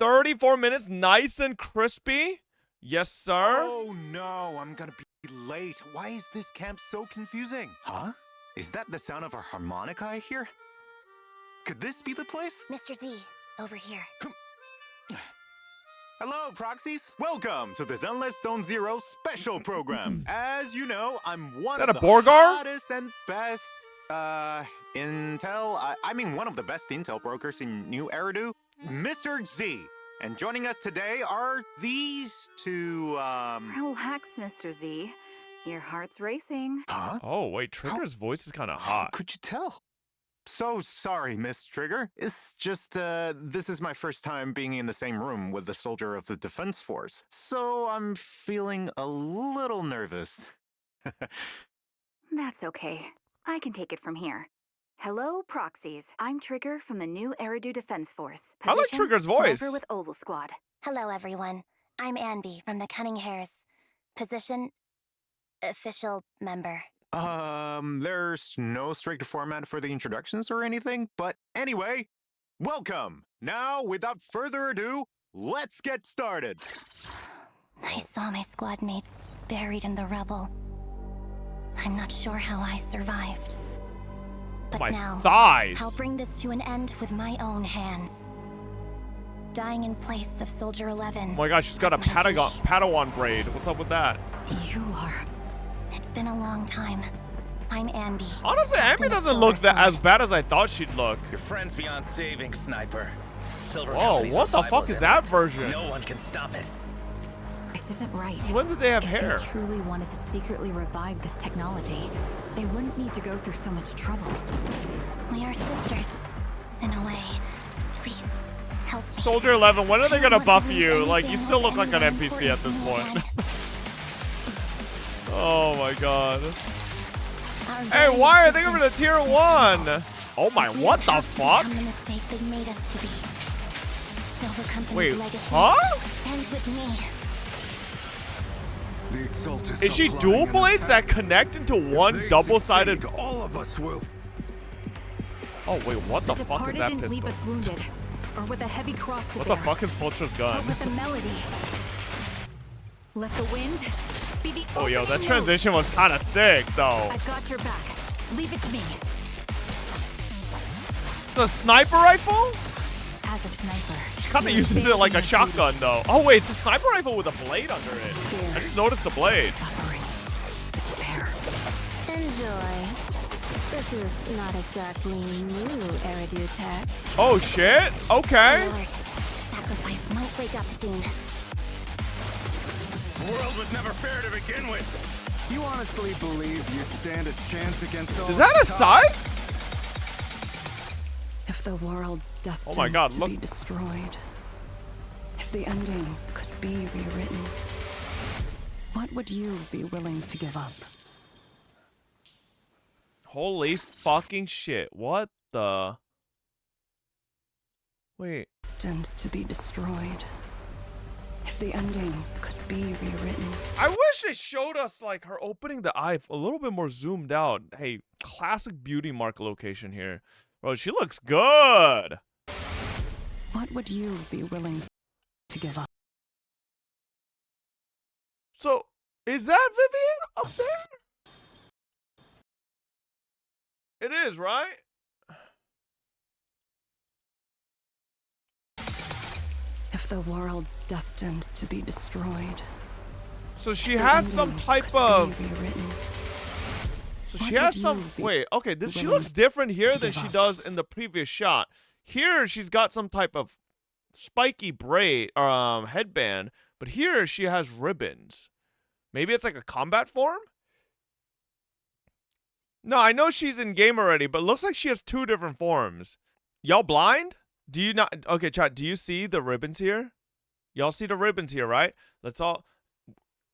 34 minutes, nice and crispy. Yes, sir. Oh no, I'm gonna be late. Why is this camp so confusing? Huh? Is that the sound of a harmonica I hear? Could this be the place? Mr. Z, over here. Hello, proxies. Welcome to the Zenless Zone Zero special program. As you know, I'm one Is that of a the Borgar? hottest and best, intel. I mean, one of the best intel brokers in New Eridu, Mr. Z. And joining us today are these two, Relax, Mr. Z. Your heart's racing. Huh? Oh, wait, Trigger's voice is kind of How hot. could you tell? So sorry, Miss Trigger. It's just, this is my first time being in the same room with the soldier of the Defense Force. So I'm feeling a little nervous. That's okay. I can take it from here. Hello, proxies. I'm Trigger from the new Eridu Defense Force. I like Trigger's voice. Sniper with Oval Squad. Hello, everyone. I'm Anby from the Cunning Hares. Position, official member. There's no strict format for the introductions or anything, but anyway, welcome! Now, without further ado, let's get started! I saw my squad mates buried in the rubble. I'm not sure how I survived. But My now, thighs. I'll bring this to an end with my own hands. Dying in place of Soldier 11. Oh my gosh, she's got a was my duty. Padawan braid. What's up with that? You are... It's been a long time. I'm Anby. Honestly, Captain Anby of doesn't look Silver that as Sword. bad as I thought she'd look. Your friend's beyond saving, Sniper. Silver Whoa, Company's what the revival fuck is that imminent. version? No one can stop it. This isn't right. Since when did they have If hair? they truly wanted to secretly revive this technology, they wouldn't need to go through so much trouble. We are sisters, in a way. Please, help me. Soldier 11, when are they I don't gonna want to buff lose you? Like, you anything still or look like an anyone NPC at this important to point. me again. Oh my god. Our Hey, very why are they over to existence tier is 1? Oh my, We what don't the have to fuck? become the mistake they made us to be. Silver Company's Wait, legacy huh? ends with me. The Exaltus Is she supplying dual an blades that attack. connect into If one they double-sided? succeed, all of us will. Oh wait, what the The fuck is Departed that didn't pistol? leave us wounded, or with a heavy cross to What the bear, fuck is Pulchra's but gun? with a melody. Let the wind be the Oh yo, that opening transition notes. was kind of sick though. I've got your back. Leave it to me. The sniper rifle? As a sniper, She kind of you're uses it like a failing your shotgun duty. though. Oh wait, it's a sniper rifle with a blade under it. I just noticed the blade. Suffering, despair. Enjoy. This is not exactly new Eridu tech. Oh shit. Okay. Lord, sacrifice might wake up soon. The world was never fair to begin with! You honestly believe you stand a chance against all Is that a of the scythe? If the world's destined Oh my God, to look. be destroyed, if the ending could be rewritten, what would you be willing to give up? Holy fucking shit. What the? Wait. Destined to be destroyed, if the ending could be rewritten. I wish it showed us like her opening the eye a little bit more zoomed out. Hey, classic beauty mark location here. Bro, she looks good. What would you be willing to give up? So, is that Vivian up there? It is, right? If the world's destined to be destroyed, So she if the has some ending type could of... be rewritten, So what she would has you some... be Wait, okay, this, she willing looks different here to than give she up? does in the previous shot. Here, she's got some type of spiky braid, or headband, but here she has ribbons. Maybe it's like a combat form? No, I know she's in game already, but it looks like she has two different forms. Y'all blind? Do you not? Okay, chat, do you see the ribbons here? Y'all see the ribbons here, right? Let's all...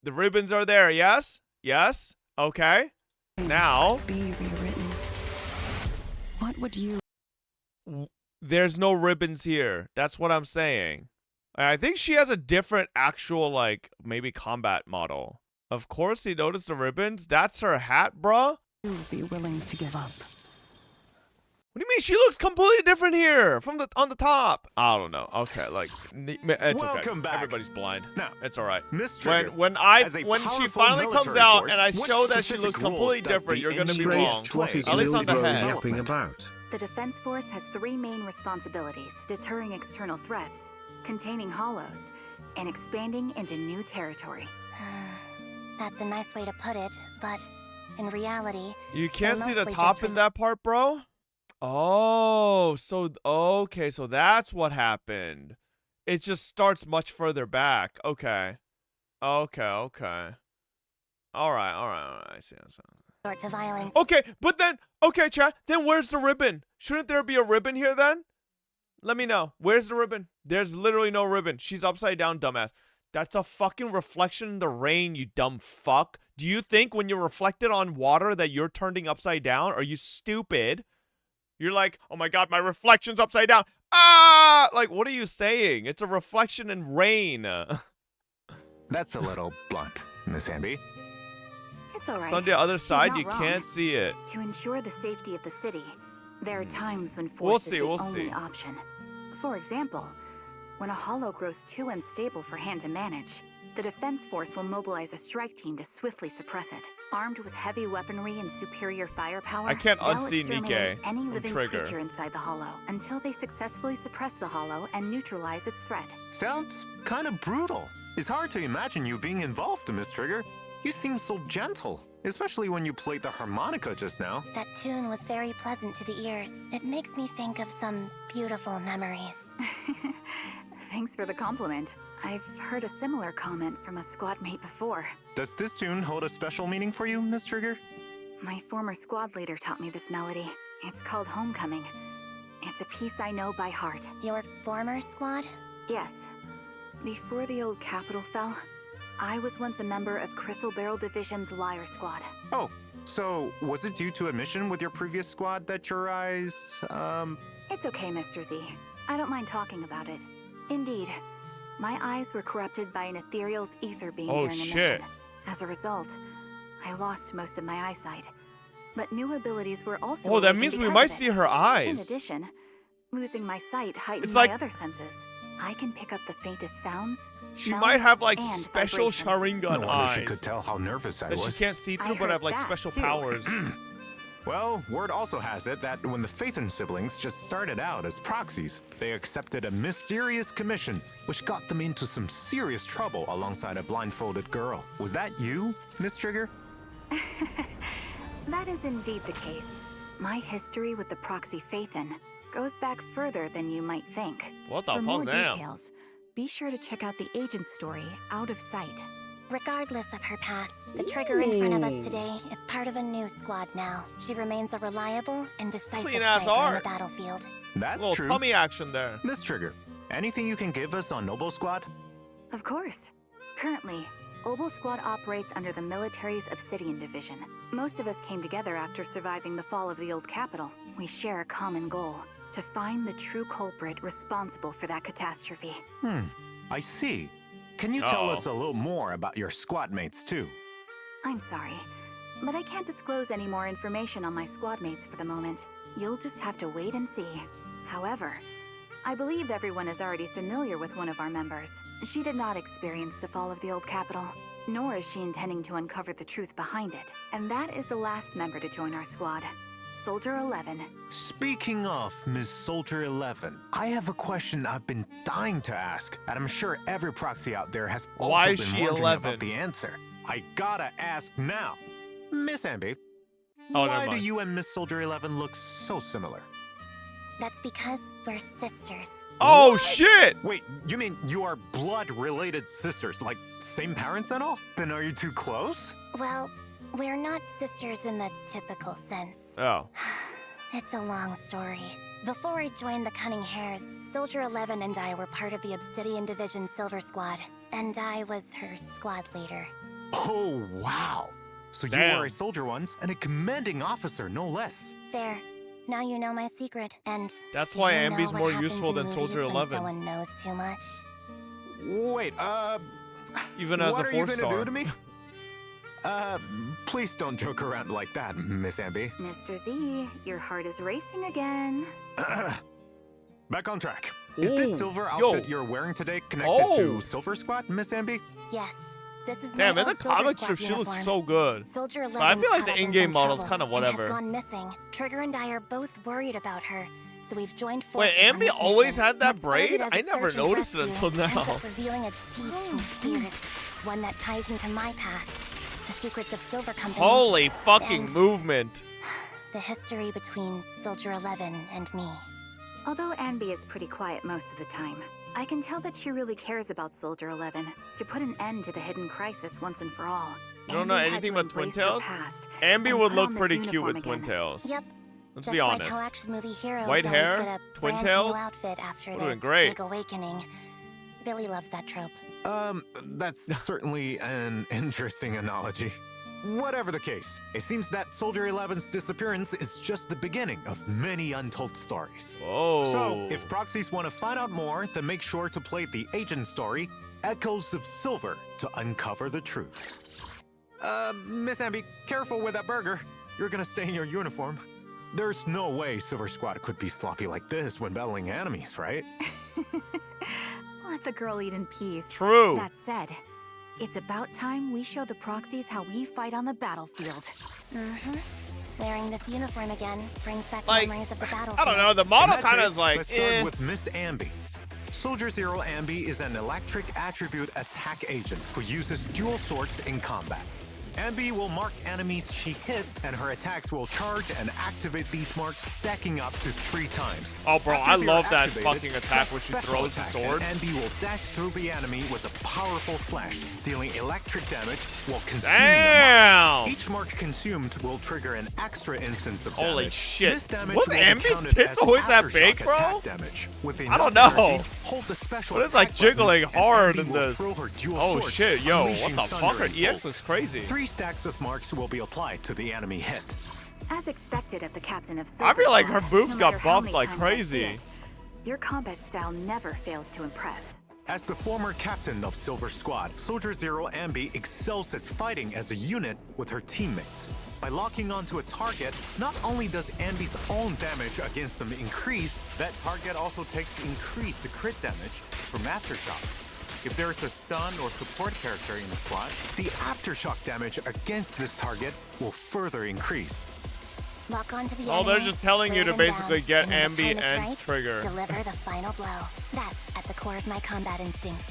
The ribbons are there, yes? Yes? Okay. Now, be rewritten? What would you there's no ribbons here. That's what I'm saying. I think she has a different actual, like, maybe combat model. Of course, you noticed the ribbons? That's her hat, bruh? be willing to give up? What do you mean? She looks completely different here from on the top. I don't know. Okay, like it's Welcome okay. back. Everybody's blind. Now, It's all right. Miss Trigger, When as a she powerful finally comes military out force, and I what show that she specific looks roles completely does different, the you're gonna be NGA wrong. What is At least on the Milbro head. yapping about? The Defense Force has 3 main responsibilities: deterring external threats, containing hollows, and expanding into new territory. That's a nice way to put it, but in reality, You can't They're see the mostly top just in that part, bro? Oh, so okay, so that's what happened. It just starts much further back. Okay. Okay. All right. I see. resort to violence. Okay, but then, okay, chat, then where's the ribbon? Shouldn't there be a ribbon here then? Let me know. Where's the ribbon? There's literally no ribbon. She's upside down, dumbass. That's a fucking reflection in the rain, you dumb fuck. Do you think when you're reflected on water that you're turning upside down? Are you stupid? You're like, oh my god, my reflection's upside down. Ah! Like, what are you saying? It's a reflection in rain. That's a little blunt, Miss Anby. It's all right. It's on the other She's side, not you wrong. can't see it. To ensure the safety of the city, there are times when We'll force see, is the we'll only see. option. For example, when a hollow grows too unstable for hand to manage, the Defense Force will mobilize a strike team to swiftly suppress it. Armed with heavy weaponry and superior firepower, I can't they'll unsee exterminate Nikke any from living Trigger. creature inside the hollow until they successfully suppress the hollow and neutralize its threat. Sounds kind of brutal. It's hard to imagine you being involved, Miss Trigger. You seem so gentle, especially when you played the harmonica just now. That tune was very pleasant to the ears. It makes me think of some beautiful memories. Thanks for the compliment. I've heard a similar comment from a squad mate before. Does this tune hold a special meaning for you, Miss Trigger? My former squad leader taught me this melody. It's called Homecoming. It's a piece I know by heart. Your former squad? Yes. Before the old capital fell, I was once a member of Crystal Barrel Division's Liar Squad. Oh, so was it due to a mission with your previous squad that your eyes, It's okay, Mr. Z. I don't mind talking about it. Indeed, my eyes were corrupted by an ethereal's ether beam Oh, during a shit. mission. As a result, I lost most of my eyesight. But new abilities were also Oh, that awakened means we because might of it. see her In eyes. addition, losing my sight heightened It's like- my other senses. I can pick up the faintest sounds, She smells, might have like and special vibrations. Sharingan no wonder eyes she could tell how nervous I that she was. can't see through, I but have heard like that, special too. powers. Well, word also has it that when the Phaethon siblings just started out as proxies, they accepted a mysterious commission, which got them into some serious trouble alongside a blindfolded girl. Was that you, Miss Trigger? That is indeed the case. My history with the proxy Phaethon goes back further than you might think. What the For fuck more now? details, be sure to check out the agent's story, Out of Sight. Regardless of her past, the Trigger in front of us today is part of a new squad now. She remains a reliable and decisive Clean-ass sniper on the art. battlefield. That's Little true. tummy action there. Miss Trigger, anything you can give us on Noble Squad? Of course. Currently, Obel Squad operates under the military's Obsidian Division. Most of us came together after surviving the fall of the old capital. We share a common goal: to find the true culprit responsible for that catastrophe. I see. Can you tell Uh-oh. us a little more about your squad mates, too? I'm sorry, but I can't disclose any more information on my squad mates for the moment. You'll just have to wait and see. However, I believe everyone is already familiar with one of our members. She did not experience the fall of the old capital, nor is she intending to uncover the truth behind it. And that is the last member to join our squad, Soldier 11. Speaking of Miss Soldier 11, I have a question I've been dying to ask, and I'm sure every proxy out there has also Why is been she wondering 11? about the answer. I gotta ask now. Miss Anby, Oh, never why do mind. you and Miss Soldier 11 look so similar? That's because we're sisters. Oh shit! Wait, you mean you are blood-related sisters, like same parents and all? Then are you too close? Well, we're not sisters in the typical sense. Oh. It's a long story. Before I joined the Cunning Hares, Soldier 11 and I were part of the Obsidian Division Silver Squad, and I was her squad leader. Oh, wow. So you Damn. were a soldier once, and a commanding officer, no less. There. Now you know my secret, and That's do why you know Amby's what more happens useful in than movies Soldier when 11. someone knows too much? Wait, Even as what a are you 4-star. gonna do to me? Please don't joke around like that, Miss Anby. Mr. Z, your heart is racing again. Back on track. Is Ooh, this silver yo. outfit you're wearing today connected Oh. to Silver Squad, Miss Anby? Yes, this is Damn, my in the old Silver comic Squad strip, she looks uniform. so good. Soldier 11 I feel like the in-game model's kind of Has whatever. gone missing. Trigger and I are both worried about her, so we've joined Wait, forces on Anby this always mission. had that What started braid? as a I never search and noticed it rescue until ends now. up revealing a deep conspiracy, one that ties into my past, the secrets of Silver Company, Holy fucking and movement. the history between Soldier 11 and me. Although Anby is pretty quiet most of the time, I can tell that she really cares about Soldier 11 to put an end to the hidden crisis once and for all. You don't know Anby had anything to about Twin embrace her Tails? past Anby and would put look on this pretty cute uniform with Twin again. Tails. Yep. Let's Just be like honest. how action movie heroes White always hair, get a Twin brand Tails, new outfit after would've their been great. big awakening. Billy loves that trope. That's certainly an interesting analogy. Whatever the case, it seems that Soldier 11's disappearance is just the beginning of many untold stories. Whoa. So, if proxies want to find out more, then make sure to play the agent story, Echoes of Silver, to uncover the truth. Miss Anby, careful with that burger. You're gonna stay in your uniform. There's no way Silver Squad could be sloppy like this when battling enemies, right? Let the girl eat in peace. True. That said, it's about time we show the proxies how we fight on the battlefield. Wearing this uniform again brings back Like, memories of the battlefield. I don't know, the model In that kind of case, is like, let's start eh. with Miss Anby. Soldier Zero Anby is an electric attribute attack agent who uses dual swords in combat. Anby will mark enemies she hits, and her attacks will charge and activate these marks, stacking up to 3 times. Oh, bro, After I they are love that activated, fucking attack press where she special throws the attack, sword. and Anby will dash through the enemy with a powerful slash, dealing electric damage while consuming Damn! the mark. Each mark consumed will trigger an extra instance of Holy damage. shit. This damage Was will be Anby's counted tits as always that aftershock big, bro? attack damage. With I don't enough know. energy, hold the special But it's like attack button, jiggling and hard Anby in will this. throw her dual Oh swords, shit, yo, what unleashing the fuck? thunder Her and EX bolt. looks crazy. 3 stacks of marks will be applied to the enemy hit. As expected of the captain of I Silver feel like Squad, her boobs no got matter how buffed many like times I see crazy. it, your combat style never fails to impress. As the former captain of Silver Squad, Soldier Zero Anby excels at fighting as a unit with her teammates. By locking onto a target, not only does Anby's own damage against them increase, that target also takes increased crit damage from aftershocks. If there's a stun or support character in the squad, the aftershock damage against this target will further increase. Lock onto the Oh, they're enemy, just telling you wear to them basically down, get and when the Anby time is and right, Trigger. Deliver the final blow. That's at the core of my combat instincts.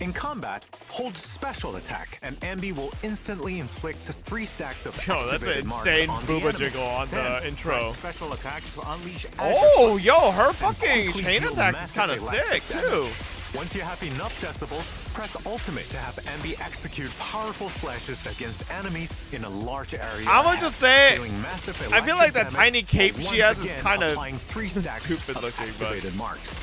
In combat, hold special attack, and Anby will instantly inflict 3 stacks of Yo, that's an activated marks insane on the booba enemy. jiggle on the Then intro. press special attack to unleash Oh, yo, her fucking quickly chain deal attack is massive kind of electric sick, damage. too. Once you have enough decibels, press ultimate to have Anby execute powerful slashes against enemies in a large area. I'ma ahead, just say, dealing massive I feel like that electric tiny damage cape while she has once is again kind of applying 3 stacks stupid of looking, but activated marks.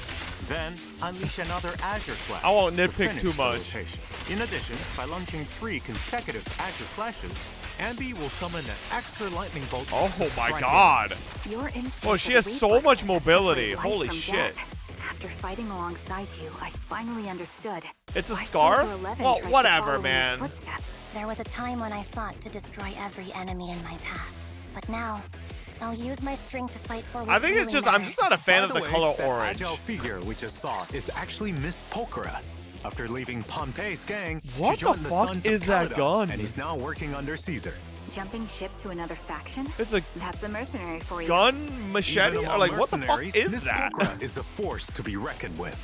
Then unleash another Azure Flash. I won't to nitpick finish too the much. rotation. In addition, by launching 3 consecutive Azure Flashes, Anby will summon an extra lightning bolt. Oh to my strike god. Your instinct Well, for she the has so reflexes much that mobility. separate life Holy from shit. death. After fighting alongside you, I finally understood. It's a why scarf? Soldier 11 Well, tries to whatever, follow in your man. footsteps. There was a time when I fought to destroy every enemy in my path. But now, I'll use my strength to fight for what I think it's really just, I'm matters. just not a fan By of the way, color that orange. agile figure we just saw is actually Miss Pulchra. After leaving Pompey's gang, What she joined the the fuck Sons of is that Caledon, gun? and is now working under Caesar. Jumping ship to another faction? It's a That's a mercenary for you. gun machete? Even Or among like, what the fuck mercenaries, is Miss that? Pulchra is a force to be reckoned with.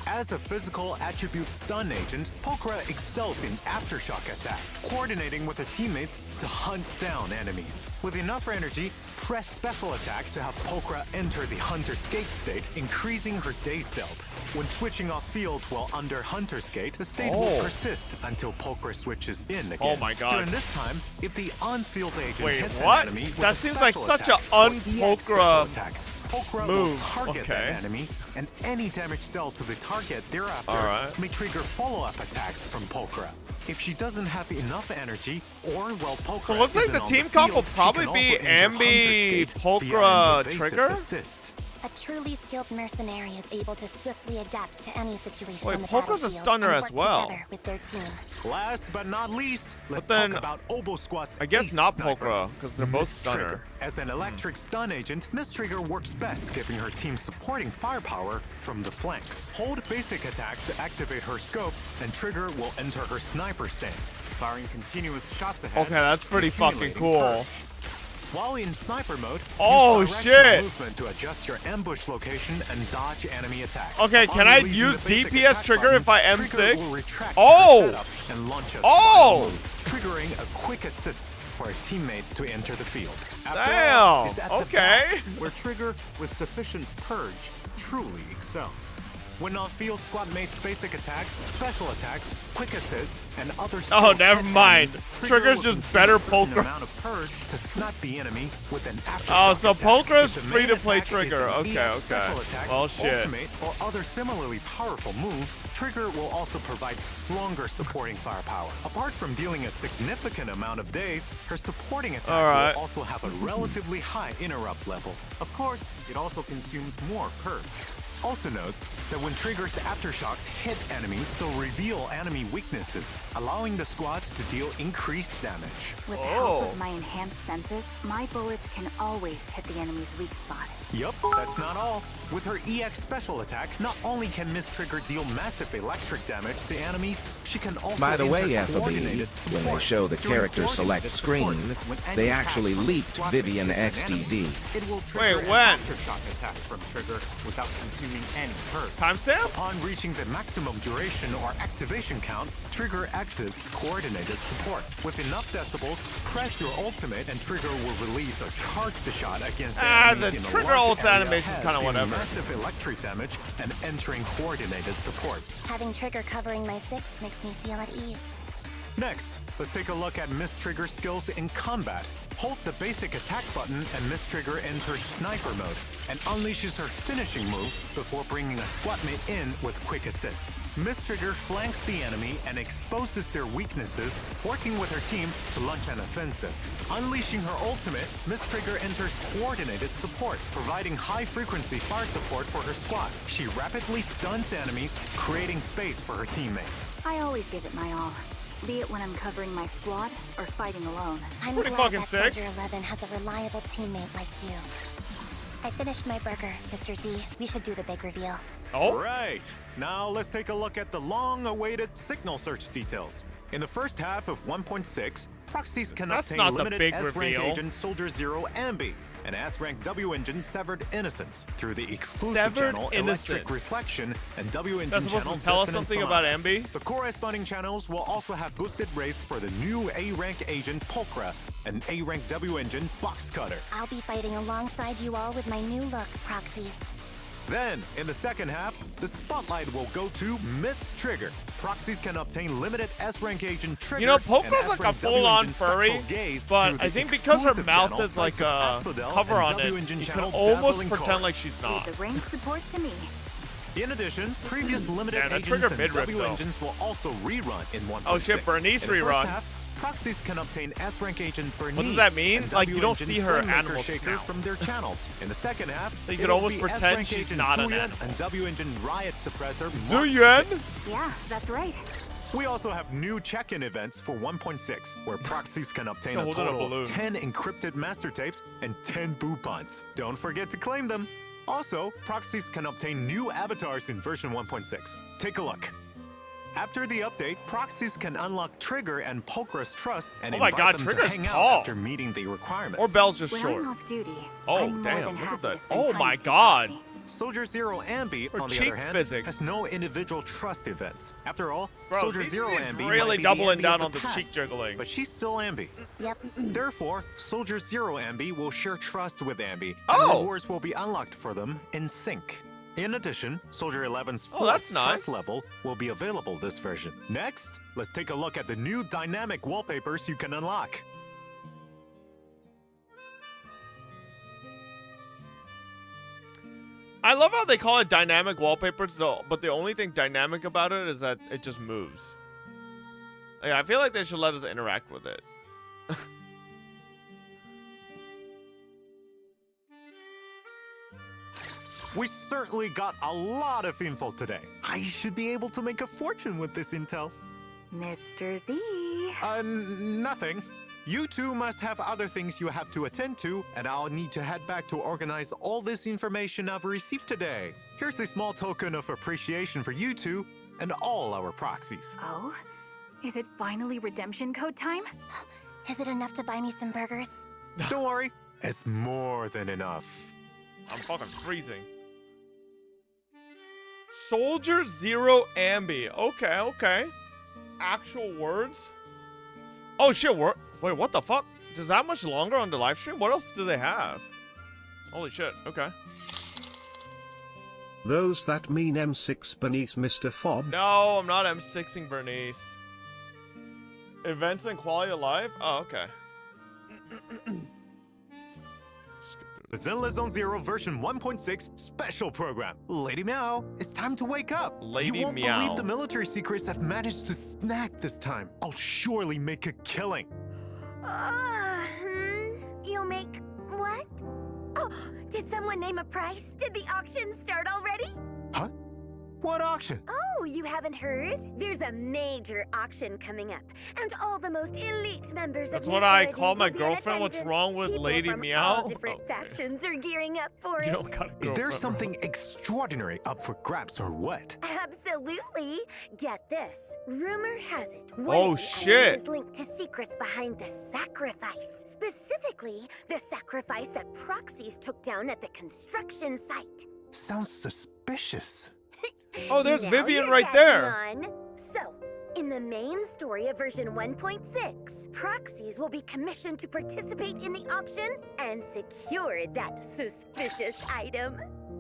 As a physical attribute stun agent, Pulchra excels in aftershock attacks, coordinating with her teammates to hunt down enemies. With enough energy, press special attack to have Pulchra enter the Hunter's Gate state, increasing her day's dealt. When switching off field while under Hunter's Gate, the state will Oh. persist until Pulchra switches in again. Oh my god. During this time, if the on-field agent Wait, hits what? an enemy with That a seems like special such a attack or EX un-Pulchra special attack, Pulchra will move. target Okay. that enemy, and any damage dealt to the target thereafter Alright. may trigger follow-up attacks from Pulchra. If she doesn't have enough energy, or while Pulchra So it looks like isn't the on team field, comp will she probably can be also enter Hunter's Anby, Gate via Pulchra, an evasive Trigger? assist. A truly skilled mercenary is able to swiftly adapt to any situation Wait, on the Pulchra's a battlefield stunner and as work well. together with their team. Last but not least, let's then, talk about Obo Squad's I guess ace not sniper, Pulchra, because they're both Miss stunner. Trigger. As an electric stun agent, Miss Trigger works best giving her team supporting firepower from the flanks. Hold basic attack to activate her scope, and Trigger will enter her sniper stance, firing continuous shots ahead. Okay, that's pretty fucking accumulating cool. perks. While in sniper mode, Oh, use directional shit. movement to adjust your ambush location and dodge enemy attacks. Okay, Upon can I releasing use the basic DPS attack trigger button, if I Trigger M6? will retract Oh! her setup and launch a Oh! final move, triggering a quick assist for a teammate to enter the field. After Damn, all, it's at the okay. back where Trigger with sufficient purge truly excels. When on field, squad mates' basic attacks, special attacks, quick assists, and other Oh, skills never hit mind. enemies, Trigger's will just consume better a certain Pulchra. amount of purge to snipe the enemy with an aftershock Oh, so attack. Pulchra's If the free main to play attack is Trigger. an Okay, EX okay. special attack, Well, shit. ultimate, or other similarly powerful move, Trigger will also provide stronger supporting firepower. Apart from dealing a significant amount of days, her supporting attack Alright. will also have a relatively high interrupt level. Of course, it also consumes more purge. Also note that when Trigger's aftershocks hit enemies, they'll reveal enemy weaknesses, allowing the squads to deal increased damage. With the Oh. help of my enhanced senses, my bullets can always hit the enemy's weak spot. Yup, that's not all. With her EX special attack, not only can Miss Trigger deal massive electric damage to enemies, she can also By the way, enter FOB, coordinated when they support. show the During character select coordinated screen, support, when they any actually attack from leaked squad Vivian mates is an XTV. enemy, it will trigger Wait, when? an aftershock attack from Trigger without consuming any purge. Timestamp? Upon reaching the maximum duration or activation count, Trigger exits coordinated support. With enough decibels, press your ultimate and Trigger will release a charged shot against enemies the in a Trigger large ult's area animation's ahead, kinda dealing whatever. massive electric damage and entering coordinated support. Having Trigger covering my 6 makes me feel at ease. Next, let's take a look at Miss Trigger's skills in combat. Hold the basic attack button and Miss Trigger enters sniper mode and unleashes her finishing move before bringing a squad mate in with quick assist. Miss Trigger flanks the enemy and exposes their weaknesses, working with her team to launch an offensive. Unleashing her ultimate, Miss Trigger enters coordinated support, providing high-frequency fire support for her squad. She rapidly stuns enemies, creating space for her teammates. I always give it my all, be it when I'm covering my squad or fighting alone. I'm Pretty glad fucking that sick. Soldier 11 has a reliable teammate like you. I finished my burger, Mr. Z. We should do the big reveal. Oh? Right. Now let's take a look at the long-awaited signal search details. In the first half of 1.6, proxies can That's obtain not the limited big S-rank reveal. agent Soldier Zero Anby and S-rank W engine Severed Innocence through the exclusive Severed channel Innocence. Electric Reflection and W engine That's supposed channel to tell us Dissonance something Alarm. about Anby? The corresponding channels will also have boosted rates for the new A-rank agent Pulchra and A-rank W engine Box Cutter. I'll be fighting alongside you all with my new look, proxies. Then, in the second half, the spotlight will go to Miss Trigger. Proxies can obtain limited S-rank agent Trigger. You know, and Pulchra's like a S-rank full-on W engine furry, Spectral Gaze but through I the think because her exclusive mouth channel is like Slice of a Asphodel cover and on W it, engine you can channel almost Dazzling pretend Chorus. like she's not. Leave the rank support to me. In addition, previous limited Yeah, that agents Trigger and mid-rip, W though. engines will also rerun in 1.6. Oh shit, Bernice In the first rerun. half, proxies can obtain S-rank agent Bernice. What does that mean? and Like, you don't W-engine see her Flamemaker animal Shaker snout. from their channels. In the second half, So you could it'll almost be pretend S-rank she's agent not an Zuyan animal. and W-engine Riot Suppressor. Zuyuan? Yeah, that's right. We also have new check-in events for 1.6, where proxies can obtain Yo, a hold on, a total balloon. of 10 encrypted master tapes and 10 boopons. Don't forget to claim them. Also, proxies can obtain new avatars in version 1.6. Take a look. After the update, proxies can unlock Trigger and Pulchra's trust and Oh my invite God, them Trigger's to hang tall. out after meeting the requirements. Or Belle's just When short. I'm off duty, Oh, I'm more damn, than look at happy that. to spend Oh time my with you, God. Proxy. Soldier Zero Anby, Her on the cheek other hand, physics. has no individual trust events. After all, Bro, Soldier Vivian Zero is Anby really might be the doubling Anby down of on the past, cheek jiggling. but she's still Anby. Yep. Therefore, Soldier Zero Anby will share trust with Anby, and Oh! rewards will be unlocked for them in sync. In addition, Soldier 11's Oh, that's fourth nice. trust level will be available this version. Next, let's take a look at the new dynamic wallpapers you can unlock. I love how they call it dynamic wallpapers, though, but the only thing dynamic about it is that it just moves. Yeah, I feel like they should let us interact with it. We certainly got a lot of info today. I should be able to make a fortune with this intel. Mr. Z. Nothing. You two must have other things you have to attend to, and I'll need to head back to organize all this information I've received today. Here's a small token of appreciation for you two and all our proxies. Oh? Is it finally redemption code time? Is it enough to buy me some burgers? Don't worry, it's more than enough. I'm fucking freezing. Soldier Zero Anby. Okay, okay. Actual words? Oh shit, wait, what the fuck? Is that much longer on the live stream? What else do they have? Holy shit, okay. Those that mean M6 Bernice, Mr. Fob. No, I'm not M6ing Bernice. Events and quality of life? Oh, okay. The Zenless Zone Zero version 1.6 special program. Lady Meow, it's time to wake up. Lady You won't Meow. believe the military secrets I've managed to snag this time. I'll surely make a killing. You'll make what? Oh, did someone name a price? Did the auction start already? Huh? What auction? Oh, you haven't heard? There's a major auction coming up, and all the most elite members That's of what New I Eridu call my will be in girlfriend. What's attendance. wrong with People Lady from Meow? all different Okay. factions are gearing up for You it. don't got a Is there girlfriend, something extraordinary up for grabs or what? Absolutely. Get this. Rumor has it. Oh, shit. Is linked to secrets behind the sacrifice. Specifically, the sacrifice that proxies took down at the construction site. Sounds suspicious. Oh, there's Now Vivian you're right catching there. on. So, in the main story of version 1.6, proxies will be commissioned to participate in the auction and secure that suspicious item.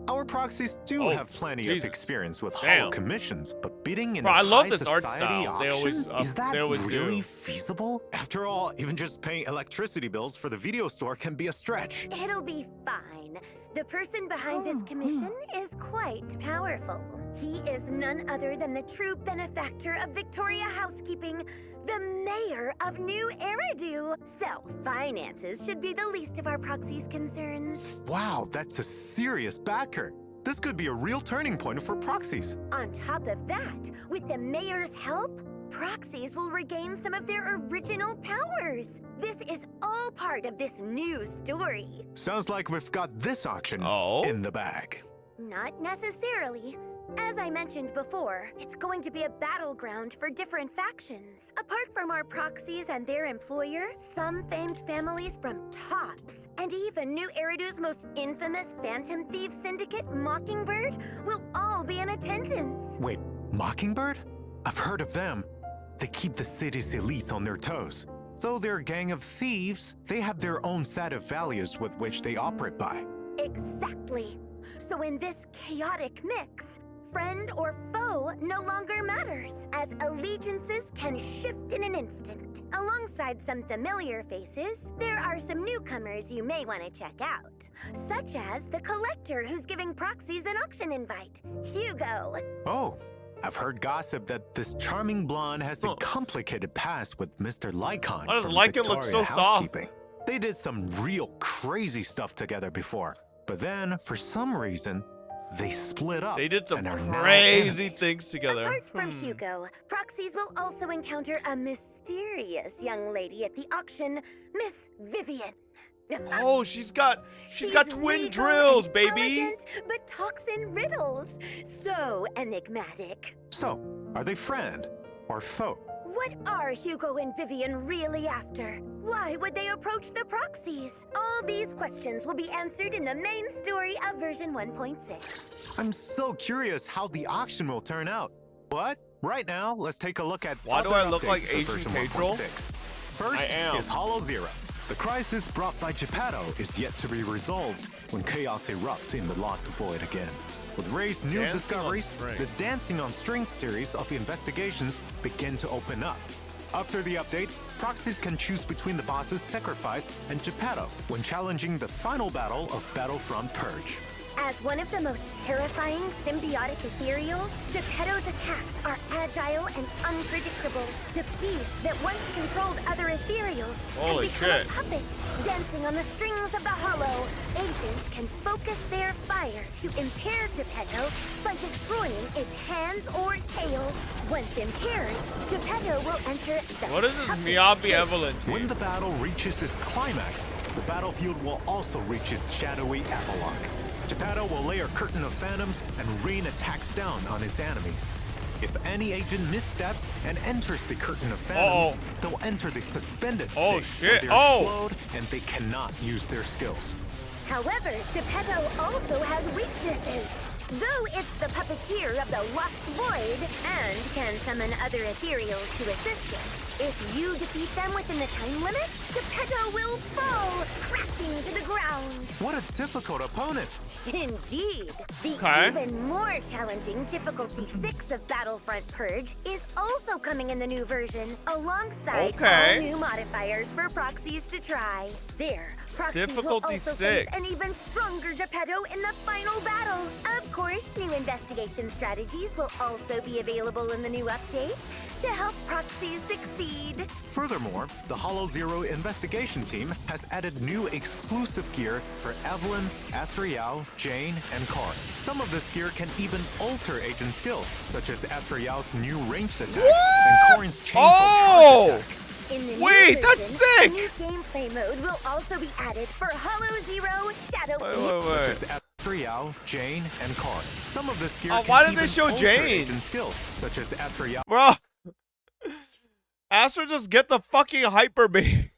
Our proxies do Oh, have plenty Jesus. of experience with Damn. hollow commissions, but bidding in Bro, a I love high this art society style. They auction? always, Is that they always really do. feasible? After all, even just paying electricity bills for the video store can be a stretch. It'll be fine. The person behind this commission is quite powerful. He is none other than the true benefactor of Victoria Housekeeping, the mayor of New Eridu. So, finances should be the least of our proxies' concerns. Wow, that's a serious backer. This could be a real turning point for proxies. On top of that, with the mayor's help, proxies will regain some of their original powers. This is all part of this new story. Sounds like we've got this auction Oh? in the bag. Not necessarily. As I mentioned before, it's going to be a battleground for different factions. Apart from our proxies and their employer, some famed families from Tops, and even New Eridu's most infamous Phantom Thief Syndicate, Mockingbird, will all be in attendance. Wait, Mockingbird? I've heard of them. They keep the city's elites on their toes. Though they're a gang of thieves, they have their own set of values with which they operate by. Exactly. So in this chaotic mix, friend or foe no longer matters, as allegiances can shift in an instant. Alongside some familiar faces, there are some newcomers you may want to check out, such as the collector who's giving proxies an auction invite, Hugo. Oh, I've heard gossip that this charming blonde has a complicated past with Mr. Lycon Why does from Lycon look Victoria so soft? Housekeeping. They did some real crazy stuff together before, but then, for some reason, they split up. They did some and are now crazy enemies. things together. Apart from Hugo, proxies will also encounter a mysterious young lady at the auction, Miss Vivian. Oh, she's got twin regal drills, and baby. elegant, but talks in riddles. So enigmatic. So, are they friend or foe? What are Hugo and Vivian really after? Why would they approach the proxies? All these questions will be answered in the main story of version 1.6. I'm so curious how the auction will turn out. But right now, let's take a look at Why do other I look updates like for Asian version Pedro? 1.6. First I am. is Hollow Zero. The crisis brought by Geppetto is yet to be resolved when chaos erupts in the Lost Void again. With Ray's new Dancing on discoveries, Strings. the Dancing on Strings series of investigations begin to open up. After the update, proxies can choose between the boss's Sacrifice and Geppetto when challenging the final battle of Battlefront Purge. As one of the most terrifying symbiotic ethereals, Geppetto's attacks are as agile and unpredictable. The beast that once controlled other ethereals Holy has become shit. a puppet, dancing on the strings of the hollow. Agents can focus their fire to impair Geppetto by destroying its hands or tail. Once impaired, Geppetto will enter the What is this puppet Miyabi state. Evelyn team? When the battle reaches its climax, the battlefield will also reach its shadowy epilogue. Geppetto will lay a curtain of phantoms and rain attacks down on his enemies. If any agent missteps and enters the curtain of phantoms, they'll enter the suspended state where shit. they're slowed and they cannot use their skills. However, Geppetto also has weaknesses. Though it's the puppeteer of the Lost Void and can summon other ethereals to assist him, if you defeat them within the time limit, Geppetto will fall, crashing to the ground. What a difficult opponent! Indeed. The Okay. even more challenging Difficulty 6 of Battlefront Purge is also coming in the new version, alongside Okay. all new modifiers for proxies to try. There, proxies Difficulty will also 6. face an even stronger Geppetto in the final battle. Of course, new investigation strategies will also be available in the new update to help proxies succeed. Furthermore, the Hollow Zero investigation team has added new exclusive gear for Evelyn, Astriel, Jane, and Car. Some of this gear can even alter agent skills, such as Astriel's new ranged attack and Corin's chainsaw charge attack. In the new Wait, that's version, sick! A new gameplay mode will also be added for Hollow Zero Shadow Wait. Such as Astriel, Jane, and Car. Some of this gear Oh, can why did they even show alter Jane? agent skills, such as Astriel's Bro. Astra just get the fucking hyper beam.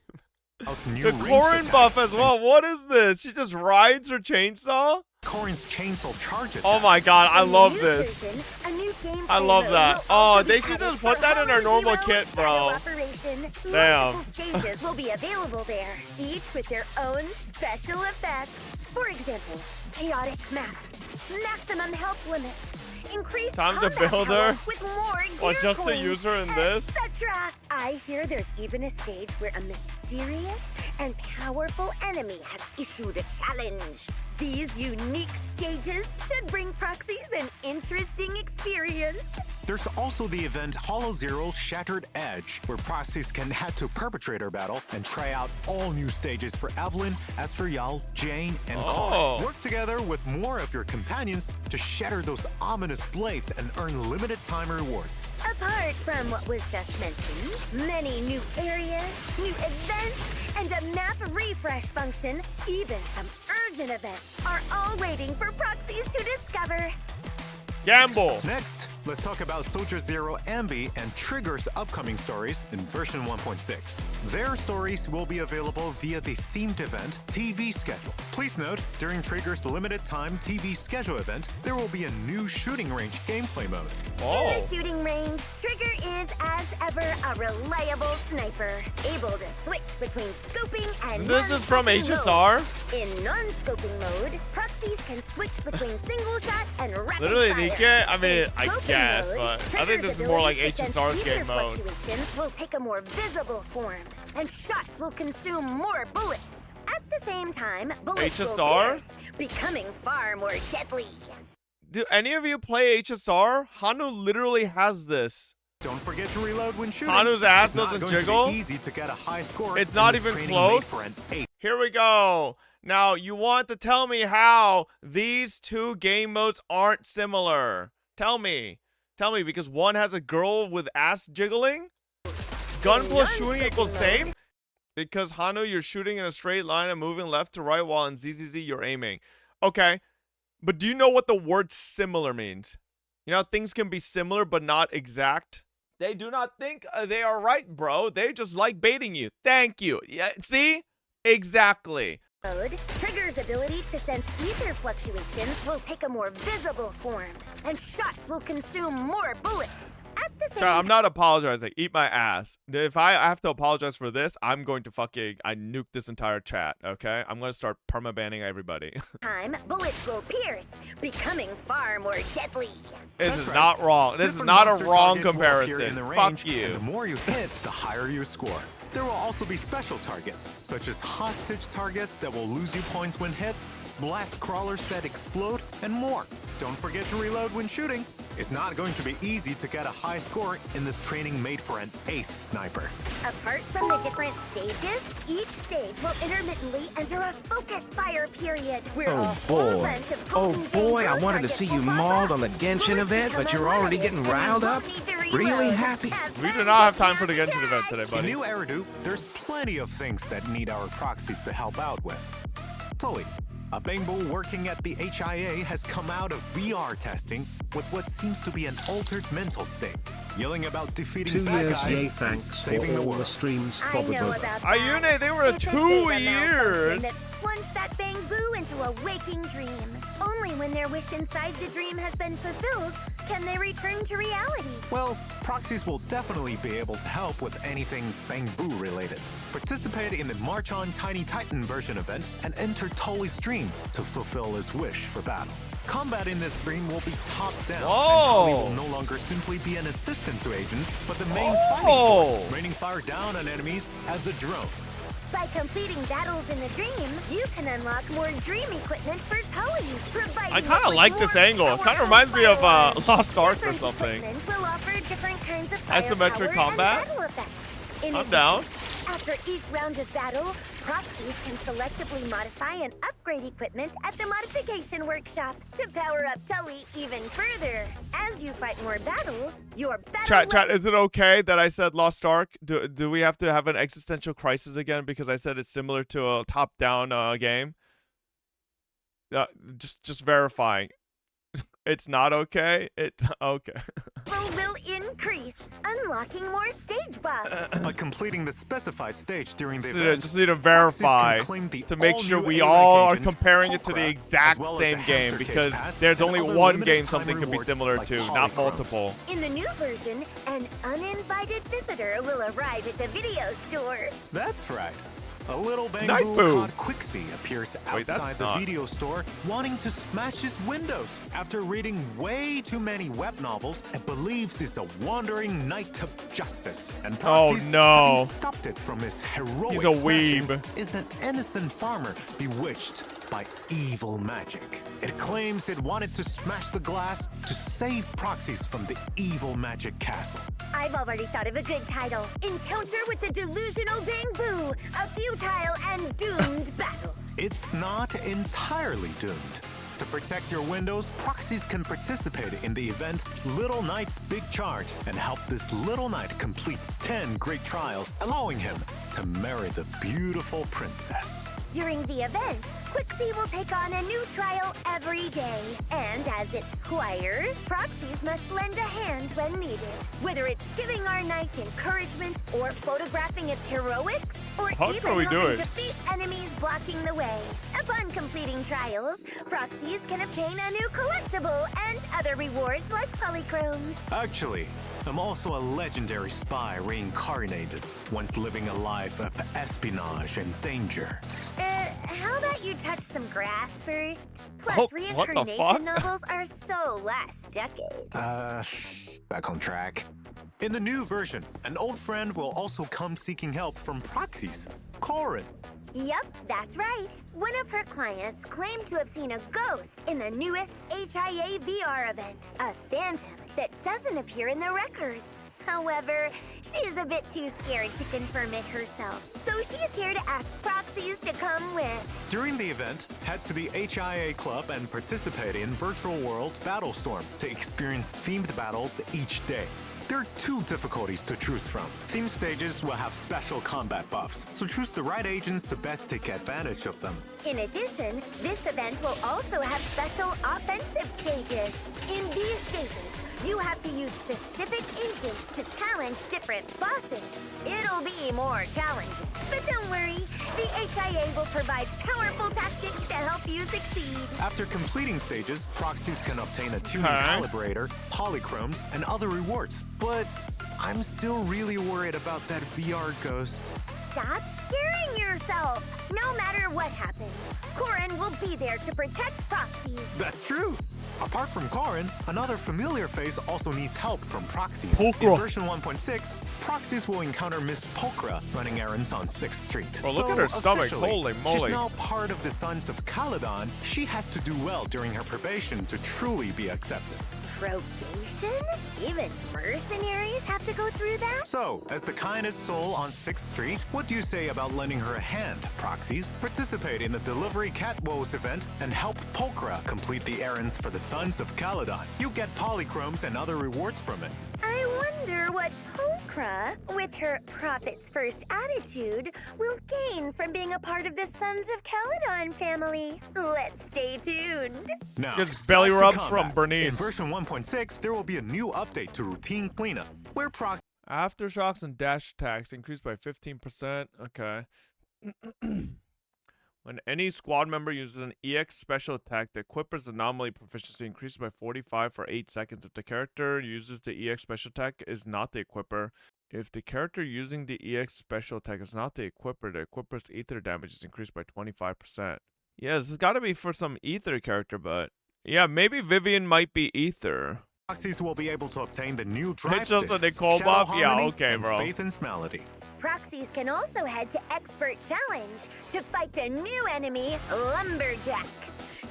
new The ranged Corin attack buff as and well. What is this? She just rides her chainsaw? Corin's chainsaw charge attack. Oh my god, I In the love new this. version, a new gameplay I love mode that. will Oh, also they be should added just put for that in our Hollow normal Zero kit, Shadow bro. Operation. Damn. Multiple stages will be available there, each with their own special effects. For example, chaotic maps, maximum health limits, increased Time to combat build power her? with more Or gear just to coins, use her in this? etc. I hear there's even a stage where a mysterious and powerful enemy has issued a challenge. These unique stages should bring proxies an interesting experience. There's also the event Hollow Zero Shattered Edge, where proxies can head to Perpetrator Battle and try out all new stages for Evelyn, Astriel, Jane, and Car. Work together with more of your companions to shatter those ominous blades and earn limited time rewards. Apart from what was just mentioned, many new areas, new events, and a map refresh function, even some urgent events, are all waiting for proxies to discover. Gamble. Next, let's talk about Soldier Zero Anby and Trigger's upcoming stories in version 1.6. Their stories will be available via the themed event TV Schedule. Please note, during Trigger's limited time TV Schedule event, there will be a new shooting range gameplay mode. In the shooting range, Trigger is, as ever, a reliable sniper, able to switch between scoping and This is from non-scoping HSR? modes. In non-scoping mode, proxies can switch between single shot and rapid Literally, fire. Nikkei? I mean, In I scoping guess, mode, but I think Trigger's this is more like ability to sense HSR's ether game mode. fluctuations will take a more visible form, and shots will consume more bullets. At the same time, bullets will HSR? pierce, becoming far more deadly. Do any of you play HSR? Hanu literally has this. Don't forget to reload when shooting. Hanu's ass It's not doesn't going to be jiggle. easy to get a high score. It's in not this even training close. made for an 8. Here we go. Now, you want to tell me how these two game modes aren't similar. Tell me. Tell me, because one has a girl with ass jiggling? Gun plus shooting equals same? Because Hanu, you're shooting in a straight line and moving left to right, while in ZZZ, you're aiming. Okay. But do you know what the word similar means? You know, things can be similar but not exact. They do not think they are right, bro. They just like baiting you. Thank you. Yeah, see? Exactly. Mode, Trigger's ability to sense ether fluctuations will take a more visible form, and shots will consume more bullets. At the same Sorry, I'm not apologizing. Eat my ass. If I have to apologize for this, I'm going to I nuke this entire chat, okay? I'm going to start permabanning everybody. time, bullets will pierce, becoming far more deadly. This That's is right. not wrong. This is Different not a monster wrong targets will appear comparison. in the range, Fuck And the you. more you hit, the higher you score. There will also be special targets, such as hostage targets that will lose you points when hit, blast crawlers that explode, and more. don't forget to reload when shooting. It's not going to be easy to get a high score in this training made for an ace sniper. Apart from the different stages, each stage will intermittently enter a focus fire period where a whole bunch of potent I bamboo wanted to targets see you will pop mauled up. on the Genshin Bullets event, become but you're already unlimited, getting and you riled won't up. need to reload. Really happy. Have We do fun not have with time for the your Genshin event trash. today, In buddy. New Eridu, there's plenty of things that need our proxies to help out with. Tully, a bamboo working at the HIA has come out of VR testing with what seems to be an altered mental state, yelling about defeating 2 bad years, guys yay, and thanks for saving the all the world. streams I for the know brother. about that. Ayune, they were It's a 2 data years. malfunction that plunged that bamboo into a waking dream. Only when their wish inside the dream has been fulfilled can they return to reality. Well, proxies will definitely be able to help with anything bamboo related. Participate in the March on Tiny Titan version event and enter Tully's dream to fulfill his wish for battle. Combat in this dream will be top down, and Tully will no longer simply be an assistant to agents, but the main fighting force, raining fire down on enemies as a drone. By completing battles in the dream, you can unlock more dream equipment for Tully, providing I kind you of with like this more angle. It kind of powerful reminds me of firearms. Lost Ark or Different something. equipment will offer different kinds of Asymmetric firepower combat? and battle effects. In I'm addition, down. After each round of battle, proxies can selectively modify and upgrade equipment at the modification workshop to power up Tully even further. As you fight more battles, your battle Chat, is it okay that I said Lost Ark? Do we have to have an existential crisis again because I said it's similar to a top-down game? Just verifying. It's not okay? It's okay. will increase, unlocking more stage buffs. By completing the specified stage during the Just event, need to proxies verify can claim the to make sure all-new we A-rank all are agent, comparing it to the Pulchra, exact as well as same the game Hamster because Cage Pass there's and only other one limited game time something could be rewards similar like to, not polychromes. multiple. In the new version, an uninvited visitor will arrive at the video store. That's right. A little Night bamboo Boo. called Quixie appears Wait, that's outside the not- video store wanting to smash his windows after reading way too many web novels and believes he's a wandering knight of justice. And Oh, proxies, no. having stopped it from his heroic He's a smashing, weeb. is an innocent farmer bewitched by evil magic. It claims it wanted to smash the glass to save proxies from the evil magic castle. I've already thought of a good title. Encounter with the Delusional Bamboo, a futile and doomed battle. It's not entirely doomed. To protect your windows, proxies can participate in the event Little Knight's Big Charge and help this little knight complete 10 great trials, allowing him to marry the beautiful princess. During the event, Quixie will take on a new trial every day. And as its squire, proxies must lend a hand when needed. Whether it's giving our knight encouragement, or photographing its heroics, or How even can we do helping it? defeat enemies blocking the way. Upon completing trials, proxies can obtain a new collectible and other rewards like polychromes. Actually, I'm also a legendary spy reincarnated, once living a life of espionage and danger. How about you touch some grass first? Plus, Oh, what the reincarnation fuck? novels are so last decade. Back on track. In the new version, an old friend will also come seeking help from proxies. Corin. Yep, that's right. One of her clients claimed to have seen a ghost in the newest HIA VR event, a phantom that doesn't appear in the records. However, she's a bit too scared to confirm it herself, so she's here to ask proxies to come with. During the event, head to the HIA Club and participate in Virtual World Battlestorm to experience themed battles each day. There are 2 difficulties to choose from. Theme stages will have special combat buffs, so choose the right agents to best take advantage of them. In addition, this event will also have special offensive stages. In these stages, you have to use specific agents to challenge different bosses. It'll be more challenging. But don't worry, the HIA will provide powerful tactics to help you succeed. After completing stages, proxies can obtain a tuning Okay. calibrator, polychromes, and other rewards. But I'm still really worried about that VR ghost. Stop scaring yourself. No matter what happens, Corin will be there to protect proxies. That's true. Apart from Corin, another familiar face also needs help from Proxies. Pulchra. In version 1.6, Proxies will encounter Miss Pulchra running errands on 6th Street. Bro, look at Though her stomach. officially, Holy moly. She's now part of the Sons of Caledon. She has to do well during her probation to truly be accepted. Probation? Even mercenaries have to go through that? So, as the kindest soul on 6th Street, what do you say about lending her a hand, Proxies? Participate in the Delivery Cat Woes event and help Pulchra complete the errands for the Sons of Caledon. You get polychromes and other rewards from it. I wonder what Pulchra, with her profits first attitude, will gain from being a part of the Sons of Caledon family. Let's stay tuned. Now, Gets belly back to rubs combat. from Bernice. In version 1.6, there will be a new update to routine cleanup, where Proxies Aftershocks and dash attacks increased by 15%. Okay. When any squad member uses an EX special attack, the equipper's anomaly proficiency increases by 45 for 8 seconds. If the character uses the EX special attack is not the equipper. If the character using the EX special attack is not the equipper's ether damage is increased by 25%. Yeah, this has got to be for some ether character, but yeah, maybe Vivian might be ether. will be able to obtain the new drive Just a discs, Nicole Shadow buff? Yeah, Harmony, okay, and bro. Faith and Melody. Proxies can also head to Expert Challenge to fight the new enemy, Lumberjack.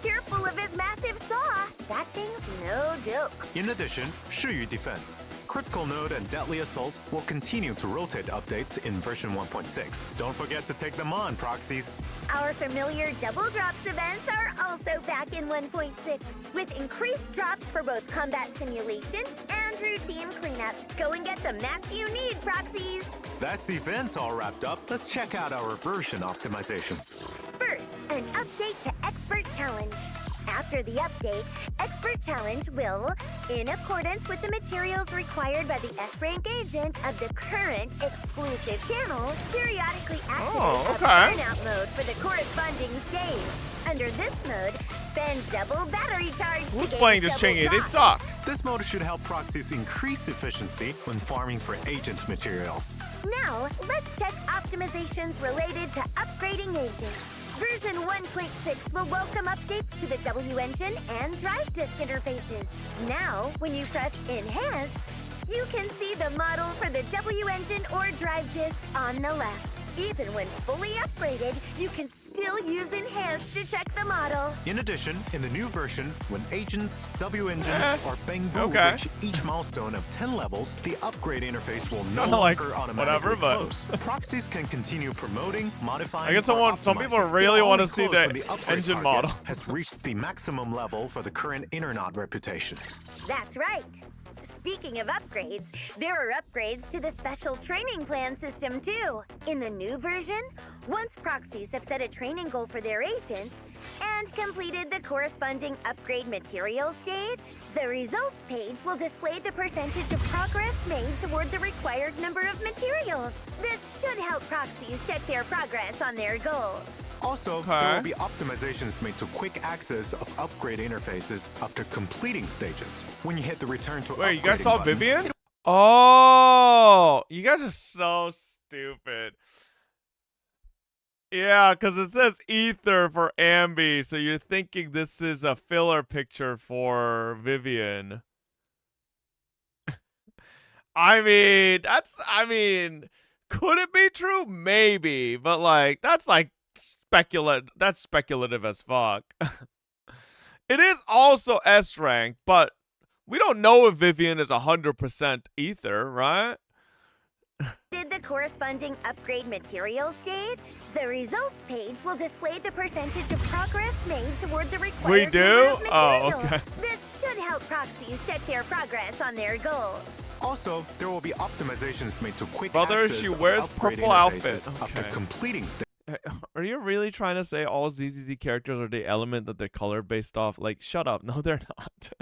Careful of his massive saw. That thing's no joke. In addition, Shiyu Defense, Critical Node, and Deadly Assault will continue to rotate updates in version 1.6. Don't forget to take them on, Proxies. Our familiar double drops events are also back in 1.6, with increased drops for both combat simulation and routine cleanup. Go and get the mats you need, Proxies. That's the event all wrapped up. Let's check out our version optimizations. First, an update to Expert Challenge. After the update, Expert Challenge will, in accordance with the materials required by the S-Rank agent of the current exclusive channel, periodically activate a burnout mode for the corresponding stage. Under this mode, spend double battery charge to Who's gain playing this double Chingy? They drops. suck. This mode should help Proxies increase efficiency when farming for agent materials. Now, let's check optimizations related to upgrading agents. Version 1.6 will welcome updates to the W engine and drive disk interfaces. Now, when you press Enhance, you can see the model for the W engine or drive disk on the left. Even when fully upgraded, you can still use Enhance to check the model. In addition, in the new version, when agents, W engines, or Bangbu reach each milestone of 10 levels, the upgrade interface will no longer automatically close. Proxies can continue promoting, modifying, I guess some people really want to see the engine model. Has reached the maximum level for the current Internaut reputation. That's right. Speaking of upgrades, there are upgrades to the special training plan system too. In the new version, once Proxies have set a training goal for their agents and completed the corresponding upgrade material stage, the results page will display the percentage of progress made toward the required number of materials. This should help Proxies check their progress on their goals. Also, there will be optimizations made to quick access of upgrade interfaces after completing stages. When you hit the return to Wait, you guys saw button, Vivian? Oh, you guys are so stupid. Yeah, because it says ether for Anby, so you're thinking this is a filler picture for Vivian. I mean, could it be true? Maybe, but like, that's speculative as fuck. It is also S rank, but we don't know if Vivian is 100% ether, right? Did the corresponding upgrade material stage? The results page will display the percentage of progress made toward the required number of materials. Oh, okay. This should help Proxies check their progress on their goals. Also, there will be optimizations made to quick Brother, access she of wears upgrade purple outfit. interfaces after Okay. completing stages. Are you really trying to say all ZZZ characters are the element that they're color based off? Like, shut up. No, they're not.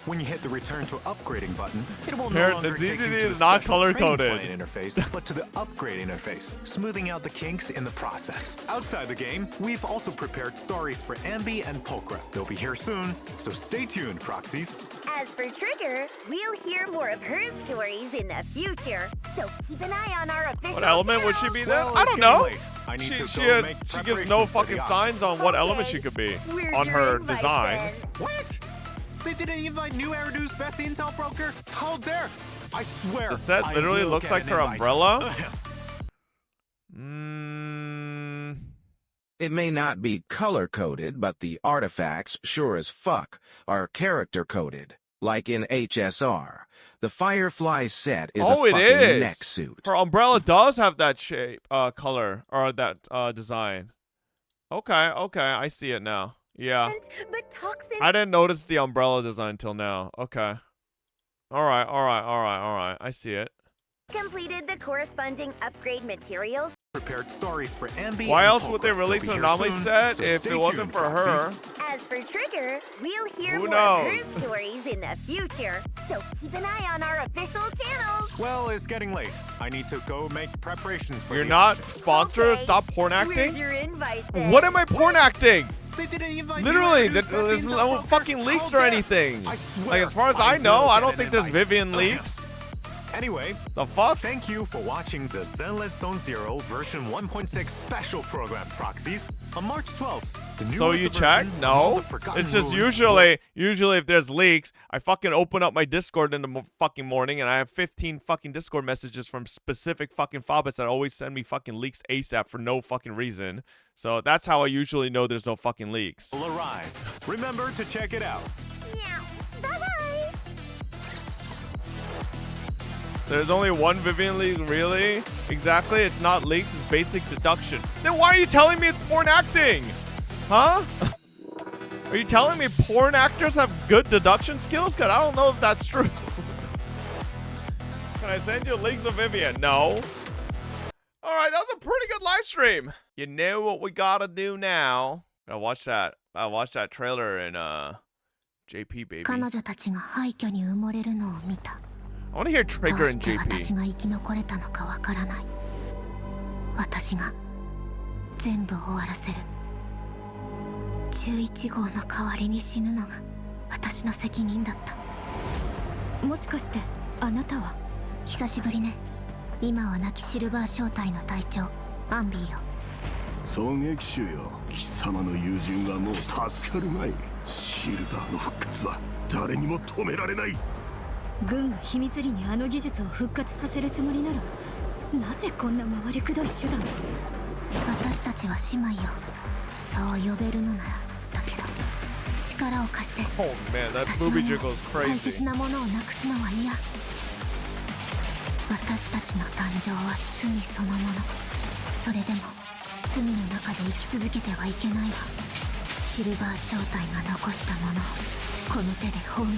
When you hit the return to upgrading button, it will Here, no longer the take you ZZZ to is the not special color-coded. training plan interface, but to the upgrade interface, smoothing out the kinks in the process. Outside the game, we've also prepared stories for Anby and Pulchra. They'll be here soon, so stay tuned, Proxies. As for Trigger, we'll hear more of her stories in the future. So keep an eye on our official What element would she channel. be then? Well, I it's don't getting know. late. I need to She go make gives no preparations for the fucking auction. signs on what element Okay. she could be Where's on your her invite, design. then? What? They didn't invite New Eridu's best intel broker? How dare! I swear. The set I literally will looks get like an her invite. umbrella. It may not be color-coded, but the artifacts, sure as fuck, are character-coded. Like in HSR. The Firefly set is a Oh, it fucking is. neck suit. Her umbrella does have that shape, color, or that design. Okay, I see it now. Yeah. But toxin. I didn't notice the umbrella design till now. Okay. All right. I see it. Completed the corresponding upgrade materials. Prepared stories for Anby. Why and else would they Pulchra. release They'll an be here anomaly soon, set so if stay it wasn't tuned, for her? proxies. As for Trigger, we'll hear Who more of her knows? stories in the future. So keep an eye on our official channels. Well, it's getting late. I need to go make preparations for You're the not auction. sponsored. Okay, Stop porn Where's acting. your invite then? What am I porn acting? They didn't invite Literally, New Eridu's best there's intel no broker? fucking leaks How or dare! anything. I Like, swear, as far as I know, will I get don't an think there's invite. Vivian leaks. Anyway, The fuck? thank you for watching the Zenless Zone Zero version 1.6 special program, proxies. On March 12th, the newest So you version check? of all No. the forgotten It's just rules usually if there's leaks, I fucking open up my Discord in the fucking morning and I have 15 fucking Discord messages from specific fucking fobbits that always send me fucking leaks ASAP for no fucking reason. So that's how I usually know there's no fucking leaks. will arrive. Remember to check it out. Meow. Bye-bye. There's only one Vivian leak, really? Exactly, it's not leaks, it's basic deduction. Then why are you telling me it's porn acting? Huh? Are you telling me porn actors have good deduction skills? Cause I don't know if that's true. Can I send you links of Vivian? No. Alright, that was a pretty good live stream. You know what we gotta do now. I watched that trailer in JP, baby. 彼女たちが廃墟に埋もれるのを見た。 I wanna hear ど Trigger う and して私 JP. が生き残れたのかわからない。私が全部終わらせる。11号の代わりに死ぬのが私の責任だった。もしかしてあなたは久しぶりね。今は亡きシルバー小隊の隊長アンビーよ。狙撃手よ、貴様の友人はもう助かるまい。シルバーの復活は誰にも止められない。軍が秘密裏にあの技術を復活させるつもりなら、なぜこんな回りくどい手段を。私たちは姉妹よ。そう呼べるのならだけど、力を貸して。 Oh man, that 私は booby もう jiggle's 大 crazy. 切なものをなくすのは嫌。私たちの誕生は罪そのもの。それでも罪の中で生き続けてはいけないわ。シルバー小隊が残したものをこの手で葬る。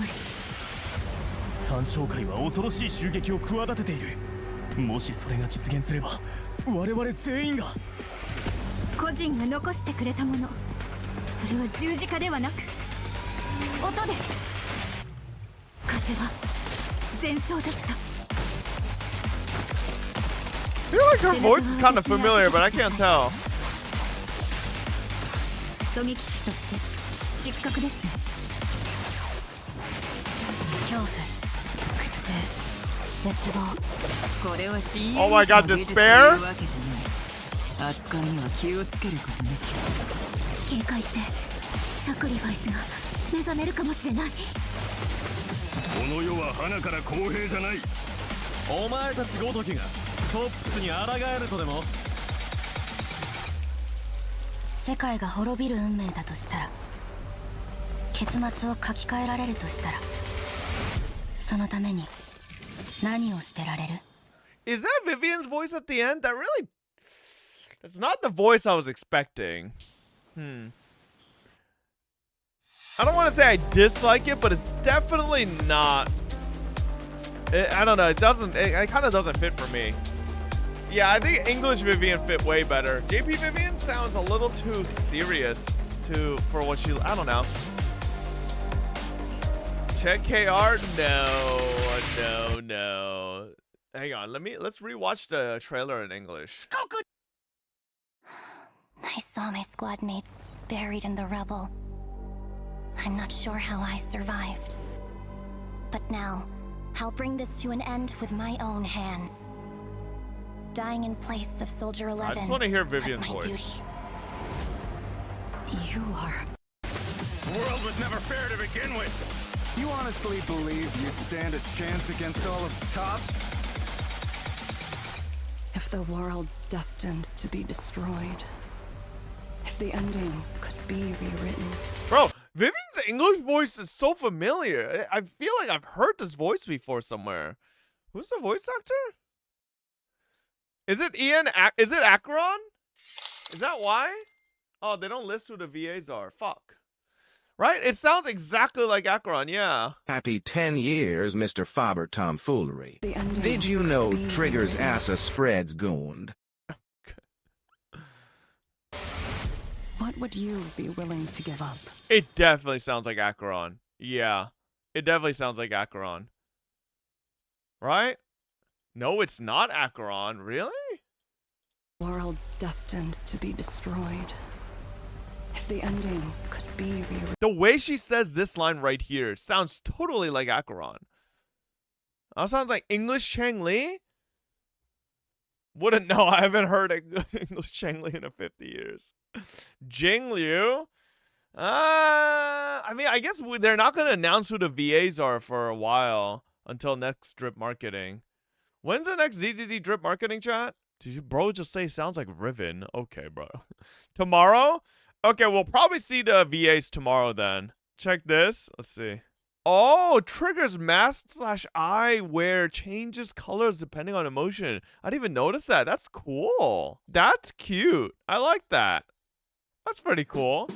三将会は恐ろしい襲撃を企てている。もしそれが実現すれば我々全員が。個人が残してくれたもの、それは十字架ではなく音です。風は前奏だった。 I feel like her voice is kind of familiar, but I can't tell. 狙撃手として失格ですね。恐怖、苦痛、絶望。これは深淵 Oh my god, despair? わけじゃない。扱いには気をつけることね。警戒して、サクリファイスが目覚めるかもしれない。この世は花から公平じゃない。お前たちごときがトップスに抗えるとでも。世界が滅びる運命だとしたら、結末を書き換えられるとしたら、そのために何を捨てられる？ Is that Vivian's voice at the end? That really... That's not the voice I was expecting. I don't want to say I dislike it, but it's definitely not... I don't know, it kind of doesn't fit for me. Yeah, I think English Vivian fit way better. JP Vivian sounds a little too serious for what she... I don't know. Check KR? No. Hang on, let's rewatch the trailer in English. I saw my squad mates buried in the rubble. I'm not sure how I survived. But now, I'll bring this to an end with my own hands. Dying in place of Soldier 11 I just want to hear Vivian's was my voice. duty. You are... The world was never fair to begin with. You honestly believe you stand a chance against all of Topps? If the world's destined to be destroyed, if the ending could be rewritten. Bro, Vivian's English voice is so familiar. I feel like I've heard this voice before somewhere. Who's the voice actor? Is it Ian? Is it Acheron? Is that why? Oh, they don't list who the VAs are. Fuck. Right? It sounds exactly like Acheron, yeah. Happy 10 years, Mr. Faber tomfoolery. Did you know Trigger's assa spreads goond? What would you be willing to give up? It definitely sounds like Acheron. Yeah. It definitely sounds like Acheron. Right? No, it's not Acheron. Really? World's destined to be destroyed. If the ending could be rewritten. The way she says this line right here sounds totally like Acheron. That sounds like English Chang Li? Wouldn't know. I haven't heard English Chang Li in 50 years. Jing Liu? I mean, I guess they're not going to announce who the VAs are for a while until next drip marketing. When's the next ZZZ drip marketing, chat? Did you bro just say sounds like Riven? Okay, bro. Tomorrow? Okay, we'll probably see the VAs tomorrow then. Check this. Let's see. Oh, Trigger's mask/eyewear changes colors depending on emotion. I didn't even notice that. That's cool. That's cute. I like that. That's pretty cool.